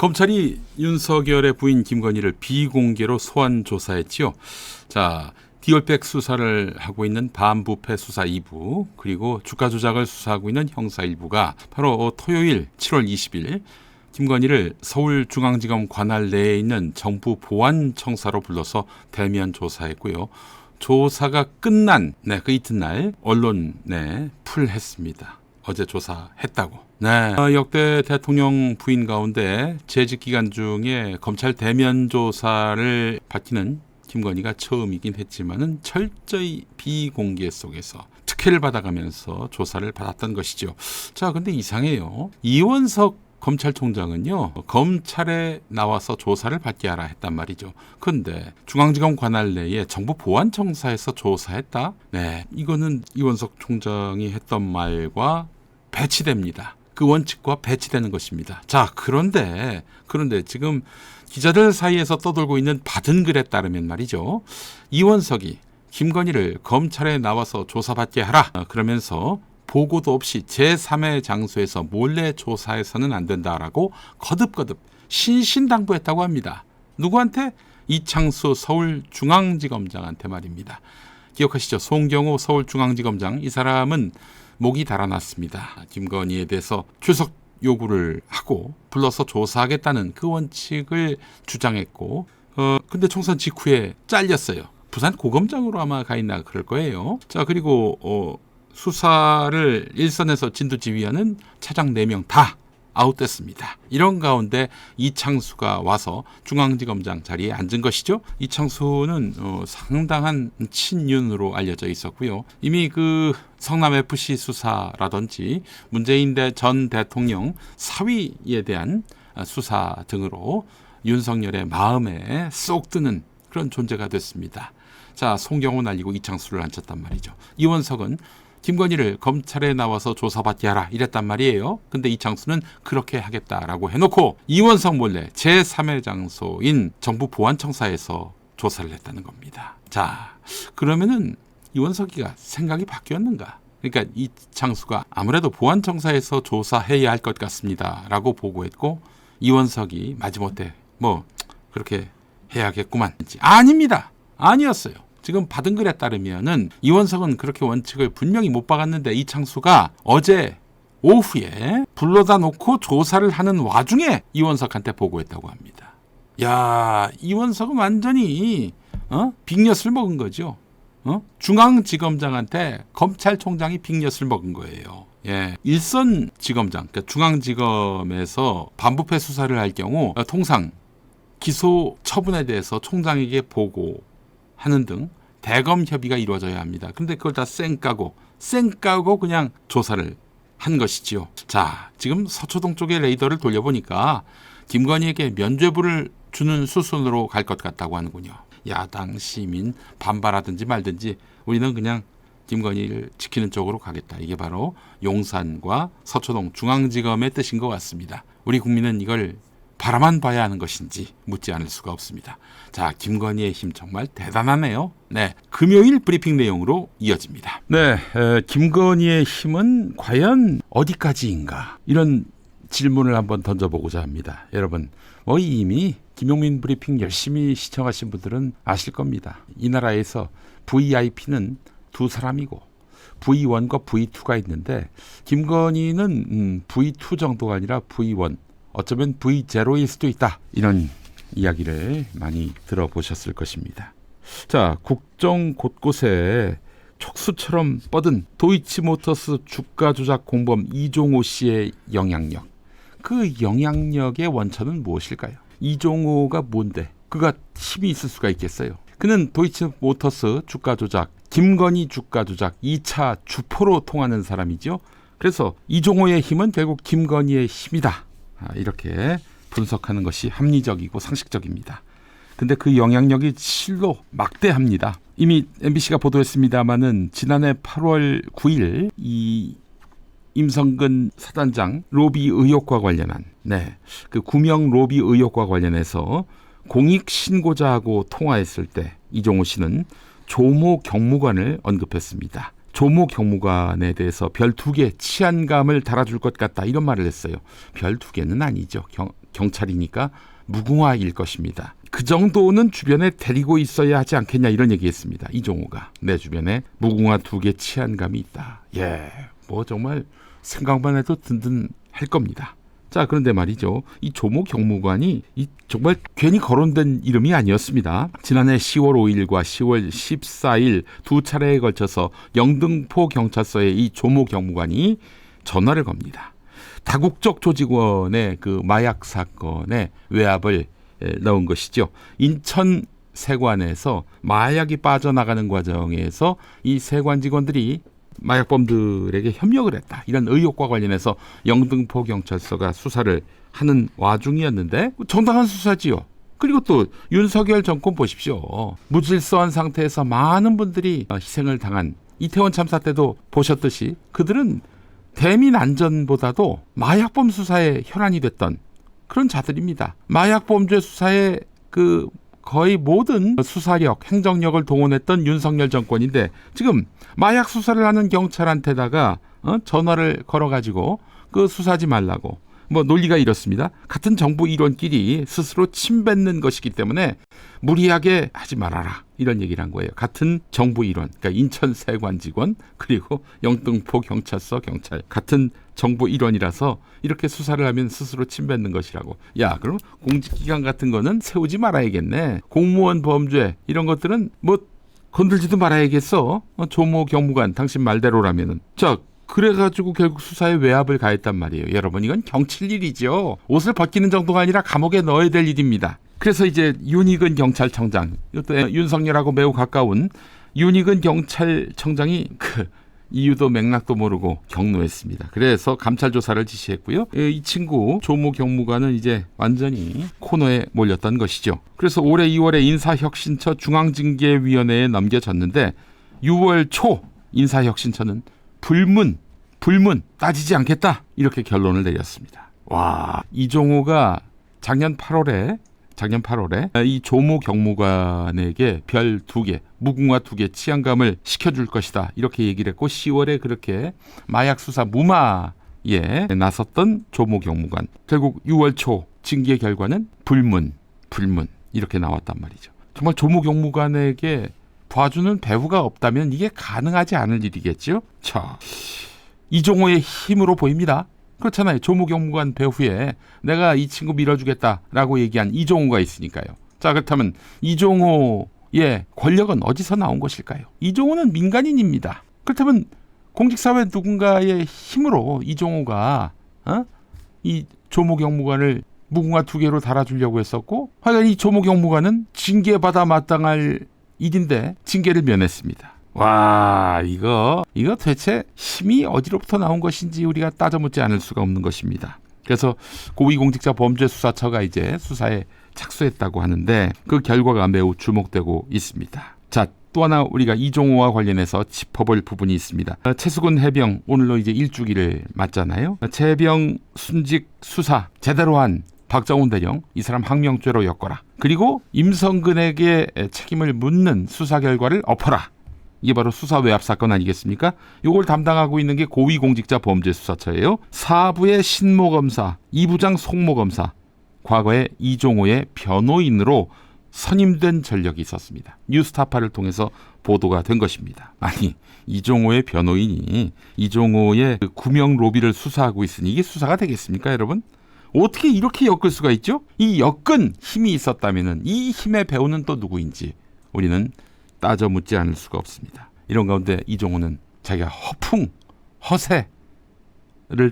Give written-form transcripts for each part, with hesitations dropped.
검찰이 윤석열의 부인 김건희를 비공개로 소환 조사했지요. 자, 디올백 수사를 하고 있는 반부패 수사 2부 그리고 주가 조작을 수사하고 있는 형사 1부가 바로 토요일 7월 20일 김건희를 서울중앙지검 관할 내에 있는 정부 보안청사로 불러서 대면 조사했고요. 조사가 끝난 그 이튿날 언론에 풀했습니다. 어제 조사했다고. 역대 대통령 부인 가운데 재직 기간 중에 검찰 대면 조사를 받기는 김건희가 처음이긴 했지만은 철저히 비공개 속에서 특혜를 받아가면서 조사를 받았던 것이죠. 자, 근데 이상해요. 이원석 검찰총장은요, 검찰에 나와서 조사를 받게 하라 했단 말이죠. 그런데 중앙지검 관할 내에 정부보안청사에서 조사했다? 이거는 이원석 총장이 했던 말과 배치됩니다. 그 원칙과 배치되는 것입니다. 자, 그런데 지금 기자들 사이에서 떠돌고 있는 받은 글에 따르면 말이죠. 이원석이 김건희를 검찰에 나와서 조사받게 하라. 그러면서 보고도 없이 제3의 장소에서 몰래 조사해서는 안 된다라고 거듭거듭 신신당부했다고 합니다. 누구한테? 이창수 서울중앙지검장한테 말입니다. 기억하시죠? 송경호 서울중앙지검장, 이 사람은 목이 달아났습니다. 김건희에 대해서 출석 요구를 하고 불러서 조사하겠다는 그 원칙을 주장했고, 근데 총선 직후에 잘렸어요. 부산 고검장으로 아마 가 있나 그럴 거예요. 자, 그리고 수사를 일선에서 진두지휘하는 차장 4명 다 아웃됐습니다. 이런 가운데 이창수가 와서 중앙지검장 자리에 앉은 것이죠. 이창수는 상당한 친윤으로 알려져 있었고요. 이미 그 성남FC 수사라든지 문재인 전 대통령 사위에 대한 수사 등으로 윤석열의 마음에 쏙 드는 그런 존재가 됐습니다. 자, 송경호 날리고 이창수를 앉혔단 말이죠. 이원석은 김건희를 검찰에 나와서 조사받게 하라 이랬단 말이에요. 근데 이창수는 그렇게 하겠다라고 해놓고 이원석 몰래 제3의 장소인 정부 보안청사에서 조사를 했다는 겁니다. 자, 그러면은 이원석이가 생각이 바뀌었는가? 그러니까 이창수가 아무래도 보안청사에서 조사해야 할 것 같습니다 라고 보고했고, 이원석이 마지못해 그렇게 해야겠구만. 아닙니다. 아니었어요. 지금 받은 글에 따르면은 이원석은 그렇게 원칙을 분명히 못 박았는데 이창수가 어제 오후에 불러다 놓고 조사를 하는 와중에 이원석한테 보고했다고 합니다. 야, 이원석은 완전히 빅엿을 먹은 거죠. 중앙지검장한테 검찰총장이 빅엿을 먹은 거예요. 예, 일선 지검장, 그러니까 중앙지검에서 반부패 수사를 할 경우 통상 기소 처분에 대해서 총장에게 보고하는 등 대검 협의가 이루어져야 합니다. 그런데 그걸 다 쌩까고 그냥 조사를 한 것이지요. 자, 지금 서초동 쪽의 레이더를 돌려보니까 김건희에게 면죄부를 주는 수순으로 갈 것 같다고 하는군요. 야당 시민 반발하든지 말든지 우리는 그냥 김건희를 지키는 쪽으로 가겠다. 이게 바로 용산과 서초동 중앙지검의 뜻인 것 같습니다. 우리 국민은 이걸 바라만 봐야 하는 것인지 묻지 않을 수가 없습니다. 자, 김건희의 힘 정말 대단하네요. 금요일 브리핑 내용으로 이어집니다. 김건희의 힘은 과연 어디까지인가? 이런 질문을 한번 던져보고자 합니다. 여러분, 이미 김용민 브리핑 열심히 시청하신 분들은 아실 겁니다. 이 나라에서 VIP는 두 사람이고 V1과 V2가 있는데, 김건희는 V2 정도가 아니라 V1, 어쩌면 V0일 수도 있다. 이런 이야기를 많이 들어보셨을 것입니다. 자, 국정 곳곳에 촉수처럼 뻗은 도이치모터스 주가 조작 공범 이종호 씨의 영향력. 그 영향력의 원천은 무엇일까요? 이종호가 뭔데? 그가 힘이 있을 수가 있겠어요? 그는 도이치모터스 주가 조작, 김건희 주가 조작 2차 주포로 통하는 사람이죠. 그래서 이종호의 힘은 결국 김건희의 힘이다. 이렇게 분석하는 것이 합리적이고 상식적입니다. 근데 그 영향력이 실로 막대합니다. 이미 MBC가 보도했습니다마는 지난해 8월 9일 이 임성근 사단장 로비 의혹과 관련한 그 구명 로비 의혹과 관련해서 공익 신고자하고 통화했을 때 이종호 씨는 조모 경무관을 언급했습니다. 조모 경무관에 대해서 별 2개 치안감을 달아줄 것 같다 이런 말을 했어요. 별 2개는 아니죠. 경찰이니까 무궁화일 것입니다. 그 정도는 주변에 데리고 있어야 하지 않겠냐 이런 얘기했습니다. 이종호가 내 주변에 무궁화 2개 치안감이 있다. 예, 뭐 정말 생각만 해도 든든할 겁니다. 자, 그런데 말이죠. 이 조모 경무관이 정말 괜히 거론된 이름이 아니었습니다. 지난해 10월 5일과 10월 14일 두 차례에 걸쳐서 영등포 경찰서에 이 조모 경무관이 전화를 겁니다. 다국적 조직원의 그 마약 사건에 외압을 넣은 것이죠. 인천 세관에서 마약이 빠져나가는 과정에서 이 세관 직원들이 마약범들에게 협력을 했다. 이런 의혹과 관련해서 영등포 경찰서가 수사를 하는 와중이었는데 정당한 수사지요. 그리고 또 윤석열 정권 보십시오. 무질서한 상태에서 많은 분들이 희생을 당한 이태원 참사 때도 보셨듯이 그들은 대민 안전보다도 마약범 수사에 혈안이 됐던 그런 자들입니다. 마약범죄 수사에 거의 모든 수사력, 행정력을 동원했던 윤석열 정권인데 지금 마약 수사를 하는 경찰한테다가 전화를 걸어가지고 그 수사하지 말라고 뭐 논리가 이렇습니다. 같은 정부 일원끼리 스스로 침뱉는 것이기 때문에 무리하게 하지 말아라 이런 얘기를 한 거예요. 같은 정부 일원, 그러니까 인천 세관 직원 그리고 영등포 경찰서 경찰 같은 정부 일원이라서 이렇게 수사를 하면 스스로 침뱉는 것이라고. 야, 그럼 공직기관 같은 거는 세우지 말아야겠네. 공무원 범죄 이런 것들은 뭐 건들지도 말아야겠어. 조모 경무관 당신 말대로라면은. 자, 그래가지고 결국 수사에 외압을 가했단 말이에요. 여러분, 이건 경칠 일이죠. 옷을 벗기는 정도가 아니라 감옥에 넣어야 될 일입니다. 그래서 이제 윤익은 경찰청장, 이것도 윤석열하고 매우 가까운 윤익은 경찰청장이 이유도 맥락도 모르고 경로했습니다. 그래서 감찰 조사를 지시했고요. 이 친구 조모 경무관은 이제 완전히 코너에 몰렸던 것이죠. 그래서 올해 2월에 인사혁신처 중앙징계위원회에 넘겨졌는데 6월 초 인사혁신처는 불문 따지지 않겠다 이렇게 결론을 내렸습니다. 와, 이종호가 작년 8월에 이 조모 경무관에게 별 2개, 무궁화 2개 치안감을 시켜줄 것이다 이렇게 얘기를 했고 10월에 그렇게 마약 수사 무마에 나섰던 조모 경무관. 결국 6월 초 징계 결과는 불문 이렇게 나왔단 말이죠. 정말 조모 경무관에게 봐주는 배후가 없다면 이게 가능하지 않을 일이겠죠. 자, 이종호의 힘으로 보입니다. 그렇잖아요. 조모 경무관 배후에 내가 이 친구 밀어주겠다라고 얘기한 이종호가 있으니까요. 자, 그렇다면 이종호의 권력은 어디서 나온 것일까요? 이종호는 민간인입니다. 그렇다면 공직사회 누군가의 힘으로 이종호가 이 조모 경무관을 무궁화 2개로 달아주려고 했었고, 하여간 이 조모 경무관은 징계받아 마땅할 일인데 징계를 면했습니다. 와, 이거 대체 힘이 어디로부터 나온 것인지 우리가 따져묻지 않을 수가 없는 것입니다. 그래서 고위공직자범죄수사처가 이제 수사에 착수했다고 하는데 그 결과가 매우 주목되고 있습니다. 자, 또 하나 우리가 이종호와 관련해서 짚어볼 부분이 있습니다. 최수근 해병 오늘로 이제 1주기를 맞잖아요. 최해병 순직 수사 제대로 한 박정훈 대령, 이 사람 항명죄로 엮어라. 그리고 임성근에게 책임을 묻는 수사 결과를 엎어라. 이게 바로 수사 외압 사건 아니겠습니까? 이걸 담당하고 있는 게 고위공직자범죄수사처예요. 4부의 신모검사, 2부장 송모검사, 과거에 이종호의 변호인으로 선임된 전력이 있었습니다. 뉴스타파를 통해서 보도가 된 것입니다. 아니, 이종호의 변호인이 이종호의 구명 로비를 수사하고 있으니 이게 수사가 되겠습니까, 여러분? 어떻게 이렇게 엮을 수가 있죠? 이 엮은 힘이 있었다면 이 힘의 배우는 또 누구인지 우리는 따져 묻지 않을 수가 없습니다. 이런 가운데 이종호는 자기가 허세를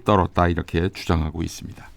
떨었다 이렇게 주장하고 있습니다.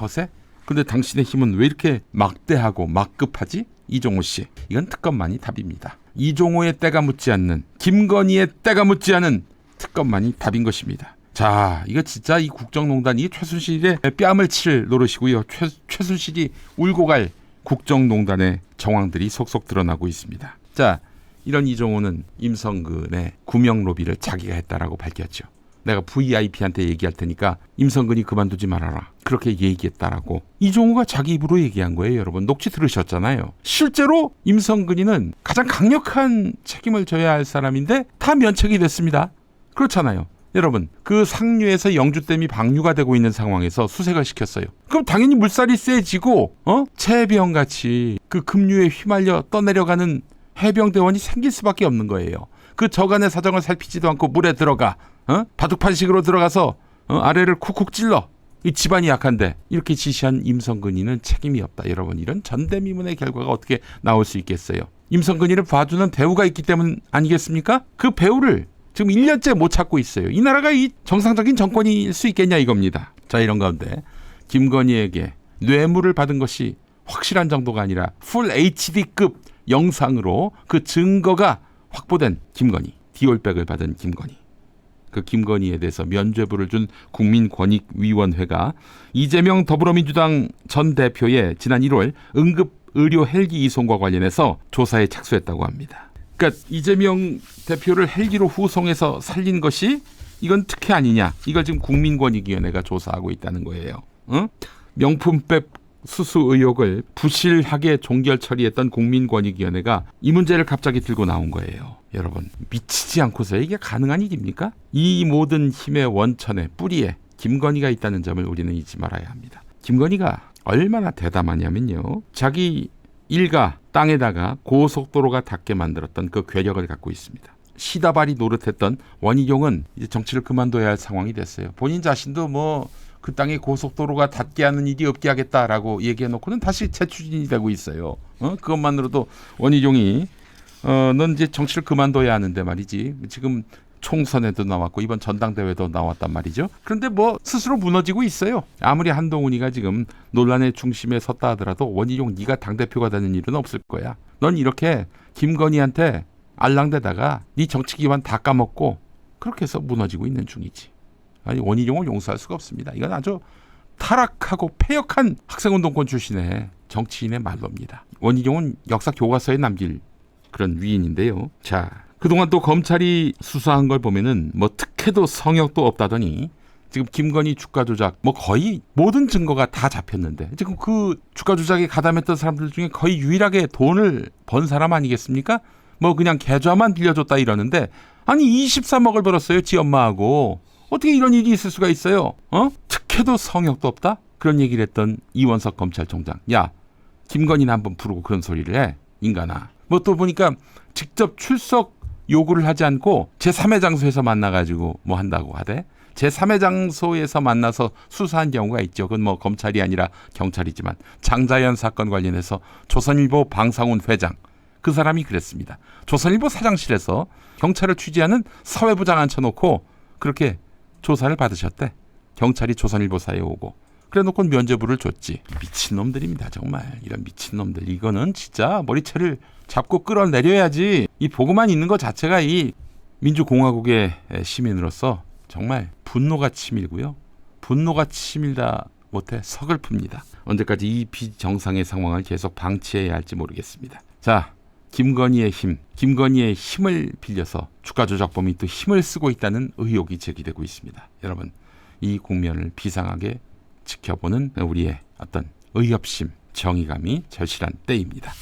허세? 근데 당신의 힘은 왜 이렇게 막대하고 막급하지? 이종호 씨, 이건 특검만이 답입니다. 이종호의 때가 묻지 않는, 김건희의 때가 묻지 않은 특검만이 답인 것입니다. 자, 이거 진짜 이 국정농단이 최순실의 뺨을 칠 노릇이고요. 최순실이 울고 갈 국정농단의 정황들이 속속 드러나고 있습니다. 자, 이런 이종호는 임성근의 구명 로비를 자기가 했다라고 밝혔죠. 내가 VIP한테 얘기할 테니까 임성근이 그만두지 말아라. 그렇게 얘기했다라고. 이종호가 자기 입으로 얘기한 거예요, 여러분. 녹취 들으셨잖아요. 실제로 임성근이는 가장 강력한 책임을 져야 할 사람인데 다 면책이 됐습니다. 그렇잖아요. 여러분, 그 상류에서 영주댐이 방류가 되고 있는 상황에서 수색을 시켰어요. 그럼 당연히 물살이 세지고 채병같이 그 급류에 휘말려 떠내려가는 해병대원이 생길 수밖에 없는 거예요. 그 저간의 사정을 살피지도 않고 물에 들어가 바둑판식으로 들어가서 아래를 쿡쿡 찔러. 이 집안이 약한데 이렇게 지시한 임성근이는 책임이 없다. 여러분, 이런 전대미문의 결과가 어떻게 나올 수 있겠어요? 임성근이를 봐주는 배우가 있기 때문 아니겠습니까? 그 배우를 지금 1년째 못 찾고 있어요. 이 나라가 이 정상적인 정권일 수 있겠냐 이겁니다. 자, 이런 가운데 김건희에게 뇌물을 받은 것이 확실한 정도가 아니라 풀 HD급 영상으로 그 증거가 확보된 김건희, 디올백을 받은 김건희. 그 김건희에 대해서 면죄부를 준 국민권익위원회가 이재명 더불어민주당 전 대표의 지난 1월 응급의료 헬기 이송과 관련해서 조사에 착수했다고 합니다. 그러니까 이재명 대표를 헬기로 후송해서 살린 것이 이건 특혜 아니냐. 이걸 지금 국민권익위원회가 조사하고 있다는 거예요. 명품백 수수 의혹을 부실하게 종결 처리했던 국민권익위원회가 이 문제를 갑자기 들고 나온 거예요. 여러분, 미치지 않고서 이게 가능한 일입니까? 이 모든 힘의 원천에 뿌리에 김건희가 있다는 점을 우리는 잊지 말아야 합니다. 김건희가 얼마나 대담하냐면요. 자기 일가 땅에다가 고속도로가 닿게 만들었던 그 괴력을 갖고 있습니다. 시다발이 노릇했던 원희룡은 이제 정치를 그만둬야 할 상황이 됐어요. 본인 자신도 그 땅에 고속도로가 닿게 하는 일이 없게 하겠다라고 얘기해놓고는 다시 재추진이 되고 있어요. 그것만으로도 원희룡이 넌 이제 정치를 그만둬야 하는데 말이지. 지금 총선에도 나왔고 이번 전당대회도 나왔단 말이죠. 그런데 스스로 무너지고 있어요. 아무리 한동훈이가 지금 논란의 중심에 섰다 하더라도 원희룡 네가 당대표가 되는 일은 없을 거야. 넌 이렇게 김건희한테 알랑대다가 네 정치 기반 다 까먹고 그렇게 해서 무너지고 있는 중이지. 아니, 원희룡을 용서할 수가 없습니다. 이건 아주 타락하고 패역한 학생운동권 출신의 정치인의 말로입니다. 원희룡은 역사 교과서에 남길 그런 위인인데요. 자, 그동안 또 검찰이 수사한 걸 보면은 특혜도 성역도 없다더니 지금 김건희 주가 조작 거의 모든 증거가 다 잡혔는데 지금 그 주가 조작에 가담했던 사람들 중에 거의 유일하게 돈을 번 사람 아니겠습니까? 그냥 계좌만 빌려줬다 이러는데 아니 23억을 벌었어요. 지 엄마하고. 어떻게 이런 일이 있을 수가 있어요? 특혜도 성역도 없다? 그런 얘기를 했던 이원석 검찰총장. 야, 김건희는 한번 부르고 그런 소리를 해. 인간아. 또 보니까 직접 출석 요구를 하지 않고 제3의 장소에서 만나가지고 한다고 하대. 제3의 장소에서 만나서 수사한 경우가 있죠. 그건 검찰이 아니라 경찰이지만 장자연 사건 관련해서 조선일보 방상훈 회장. 그 사람이 그랬습니다. 조선일보 사장실에서 경찰을 취재하는 사회부장 앉혀놓고 그렇게 조사를 받으셨대. 경찰이 조선일보사에 오고. 그래놓고 면죄부를 줬지. 미친놈들입니다. 정말. 이런 미친놈들. 이거는 진짜 머리채를 잡고 끌어내려야지. 이 보고만 있는 것 자체가 이 민주공화국의 시민으로서 정말 분노가 치밀고요. 분노가 치밀다 못해 서글픕니다. 언제까지 이 비정상의 상황을 계속 방치해야 할지 모르겠습니다. 자, 김건희의 힘, 김건희의 힘을 빌려서 주가 조작범이 또 힘을 쓰고 있다는 의혹이 제기되고 있습니다. 여러분, 이 국면을 비상하게 지켜보는 우리의 어떤 의협심, 정의감이 절실한 때입니다.